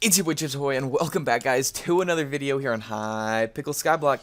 It's your boy Toy, and welcome back, guys, to another video here on Hypixel Skyblock.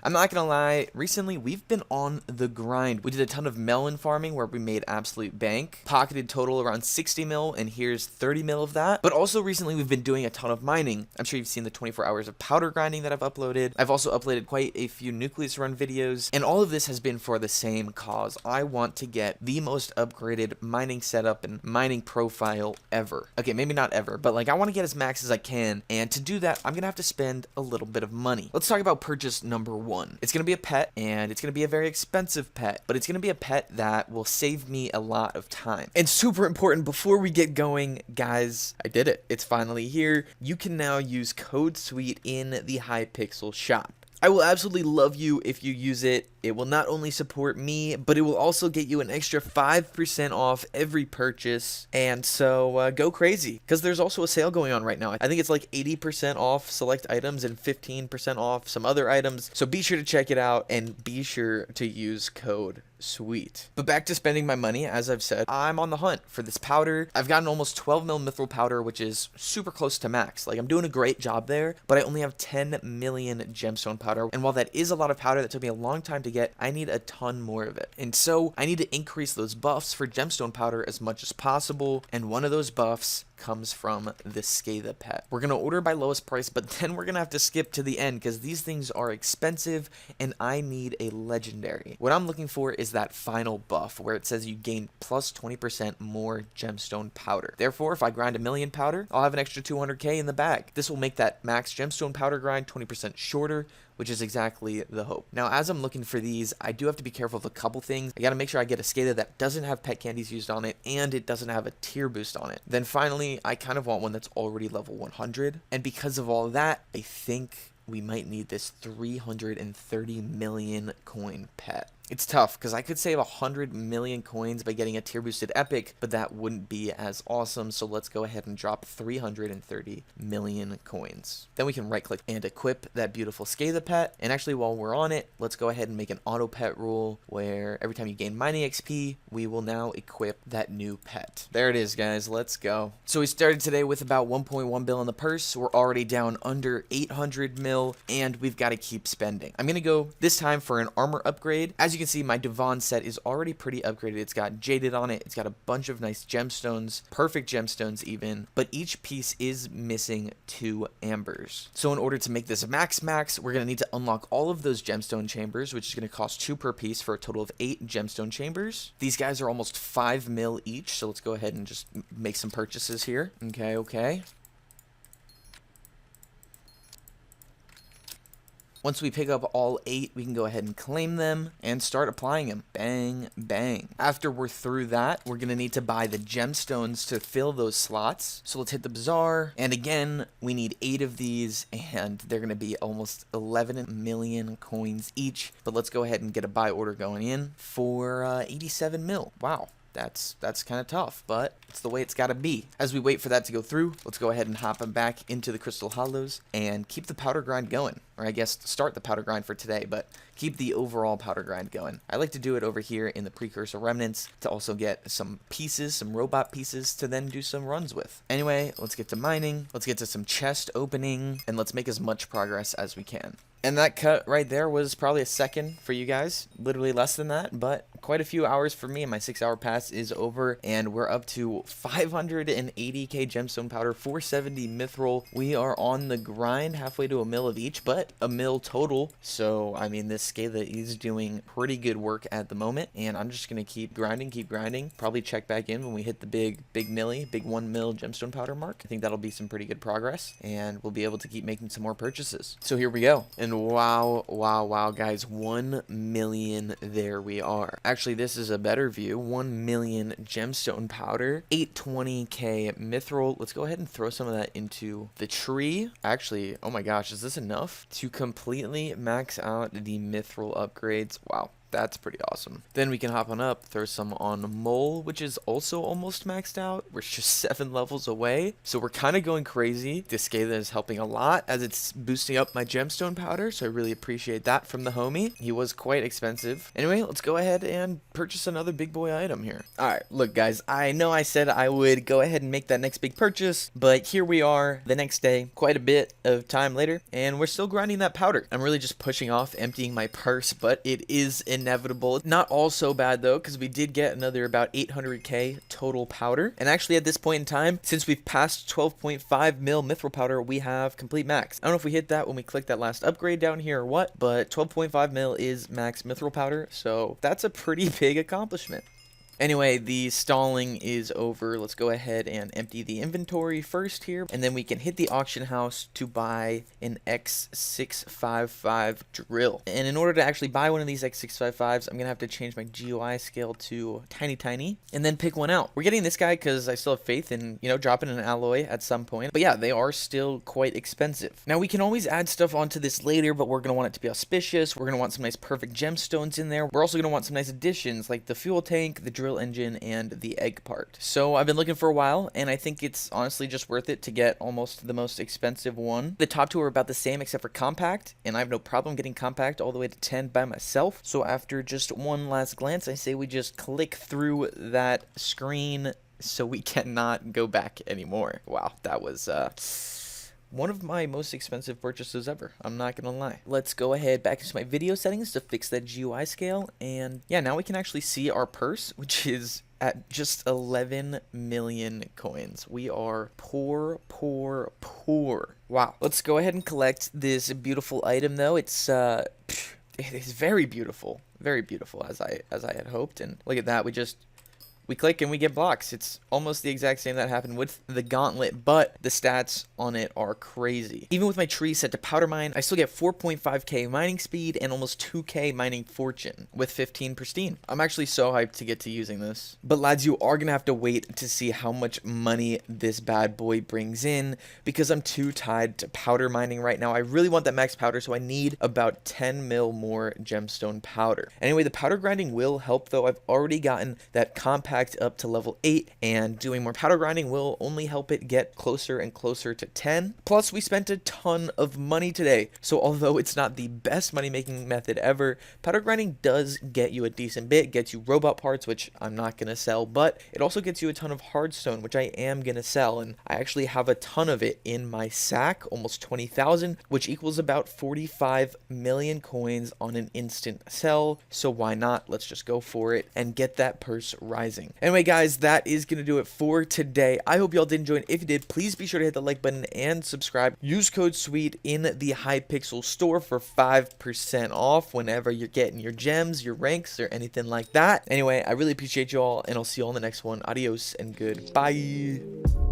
I'm not gonna lie, recently we've been on the grind. We did a ton of melon farming where we made absolute bank, pocketed total around 60 mil, and here's 30 mil of that. But also recently we've been doing a ton of mining. I'm sure you've seen the 24 hours of powder grinding that I've uploaded. I've also uploaded quite a few nucleus run videos, and all of this has been for the same cause. I want to get the most upgraded mining setup and mining profile ever. Okay, maybe not ever, but like I want to get as max as I can, and to do that, I'm gonna have to spend a little bit of money. Let's talk about purchase number one. It's going to be a pet, and it's going to be a very expensive pet, but it's going to be a pet that will save me a lot of time. And super important, before we get going, guys, I did it. It's finally here. You can now use code SWEET in the Hypixel shop. I will absolutely love you if you use it. It will not only support me, but it will also get you an extra 5% off every purchase. And so go crazy, because there's also a sale going on right now. I think it's like 80% off select items and 15% off some other items. So be sure to check it out and be sure to use code SWEET. But back to spending my money. As I've said, I'm on the hunt for this powder. I've gotten almost 12 mil mithril powder, which is super close to max. Like, I'm doing a great job there, but I only have 10 million gemstone powder. And while that is a lot of powder that took me a long time to get, I need a ton more of it. And so I need to increase those buffs for gemstone powder as much as possible. And one of those buffs comes from the Scatha pet. We're gonna order by lowest price, but then we're gonna have to skip to the end because these things are expensive and I need a legendary. What I'm looking for is that final buff where it says you gain plus 20% more gemstone powder. Therefore, if I grind 1,000,000 powder, I'll have an extra 200k in the bag. This will make that max gemstone powder grind 20% shorter, which is exactly the hope. Now, as I'm looking for these, I do have to be careful of a couple things. I gotta make sure I get a Scatha that doesn't have pet candies used on it, and it doesn't have a tier boost on it. Then finally, I kind of want one that's already level 100. And because of all that, I think we might need this 330 million coin pet. It's tough because I could save 100 million coins by getting a tier boosted epic, but that wouldn't be as awesome. So let's go ahead and drop 330 million coins. Then we can right click and equip that beautiful Scatha pet. And actually, while we're on it, let's go ahead and make an auto pet rule where every time you gain mining XP, we will now equip that new pet. There it is, guys. Let's go. So we started today with about 1.1 bill in the purse. We're already down under 800 mil, and we've got to keep spending. I'm gonna go this time for an armor upgrade. As you can see, my Devon set is already pretty upgraded. It's got jaded on it. It's got a bunch of nice gemstones, perfect gemstones even, but each piece is missing 2 ambers. So in order to make this max, we're going to need to unlock all of those gemstone chambers, which is going to cost 2 per piece for a total of 8 gemstone chambers. These guys are almost 5 mil each, so let's go ahead and just make some purchases here. Okay. Once we pick up all 8, we can go ahead and claim them and start applying them. Bang, bang. After we're through that, we're going to need to buy the gemstones to fill those slots. So let's hit the bazaar. And again, we need 8 of these, and they're going to be almost 11 million coins each. But let's go ahead and get a buy order going in for 87 mil. Wow. That's kind of tough, but it's the way it's got to be. As we wait for that to go through, let's go ahead and hop back into the crystal hollows and keep the powder grind going. Or I guess start the powder grind for today, but keep the overall powder grind going. I like to do it over here in the precursor remnants to also get some pieces, some robot pieces to then do some runs with. Anyway, let's get to mining. Let's get to some chest opening, and let's make as much progress as we can. And that cut right there was probably a second for you guys, literally less than that, but quite a few hours for me. My 6-hour pass is over, and we're up to 580k gemstone powder, 470 mithril. We are on the grind, halfway to a mil of each, but a mil total. So, I mean, this Scatha is doing pretty good work at the moment, and I'm just going to keep grinding. Probably check back in when we hit the big 1 mil gemstone powder mark. I think that'll be some pretty good progress, and we'll be able to keep making some more purchases. So here we go. And wow, guys, 1 million, there we are. Actually, this is a better view. 1 million gemstone powder, 820k mithril. Let's go ahead and throw some of that into the tree. Actually, oh my gosh, is this enough to completely max out the mithril upgrades? Wow. That's pretty awesome. Then we can hop on up, throw some on Mole, which is also almost maxed out. We're just 7 levels away, so we're kind of going crazy. This Scatha is helping a lot as it's boosting up my gemstone powder, so I really appreciate that from the homie. He was quite expensive. Anyway, let's go ahead and purchase another big boy item here. Alright, look guys, I know I said I would go ahead and make that next big purchase, but here we are the next day, quite a bit of time later, and we're still grinding that powder. I'm really just pushing off emptying my purse, but it is inevitable. Not all so bad though, because we did get another about 800k total powder, and actually at this point in time, since we've passed 12.5 mil mithril powder, we have complete max. I don't know if we hit that when we clicked that last upgrade down here or what, but 12.5 mil is max mithril powder, so that's a pretty big accomplishment. Anyway, the stalling is over. Let's go ahead and empty the inventory first here, and then we can hit the auction house to buy an X655 drill. And in order to actually buy one of these X655s, I'm gonna have to change my GUI scale to tiny, and then pick one out. We're getting this guy because I still have faith in, you know, dropping an alloy at some point. But yeah, they are still quite expensive. Now we can always add stuff onto this later, but we're gonna want it to be auspicious. We're gonna want some nice perfect gemstones in there. We're also gonna want some nice additions like the fuel tank, the drill engine, and the egg part. So I've been looking for a while, and I think it's honestly just worth it to get almost the most expensive one. The top two are about the same except for compact, and I have no problem getting compact all the way to 10 by myself. So after just one last glance, I say we just click through that screen so we cannot go back anymore. Wow, that was one of my most expensive purchases ever. I'm not gonna lie. Let's go ahead back into my video settings to fix that GUI scale. And yeah, now we can actually see our purse, which is at just 11 million coins. We are poor. Wow. Let's go ahead and collect this beautiful item though. It is very beautiful. Very beautiful as I had hoped. And look at that. We click and we get blocks. It's almost the exact same that happened with the gauntlet, but the stats on it are crazy. Even with my tree set to powder mine, I still get 4.5k mining speed and almost 2k mining fortune with 15 pristine. I'm actually so hyped to get to using this. But lads, you are gonna have to wait to see how much money this bad boy brings in, because I'm too tied to powder mining right now. I really want that max powder, so I need about 10 mil more gemstone powder. Anyway, the powder grinding will help though. I've already gotten that compact up to level 8, and doing more powder grinding will only help it get closer and closer to 10. Plus, we spent a ton of money today, so although it's not the best money making method ever, powder grinding does get you a decent bit. Gets you robot parts, which I'm not gonna sell, but it also gets you a ton of hardstone, which I am gonna sell, and I actually have a ton of it in my sack, almost 20,000, which equals about 45 million coins on an instant sell. So why not? Let's just go for it and get that purse rising. Anyway guys, that is going to do it for today. I hope y'all did enjoy it. If you did, please be sure to hit the like button and subscribe. Use code SWEET in the Hypixel store for 5% off whenever you're getting your gems, your ranks, or anything like that. Anyway, I really appreciate y'all, and I'll see you all in the next one. Adios and goodbye.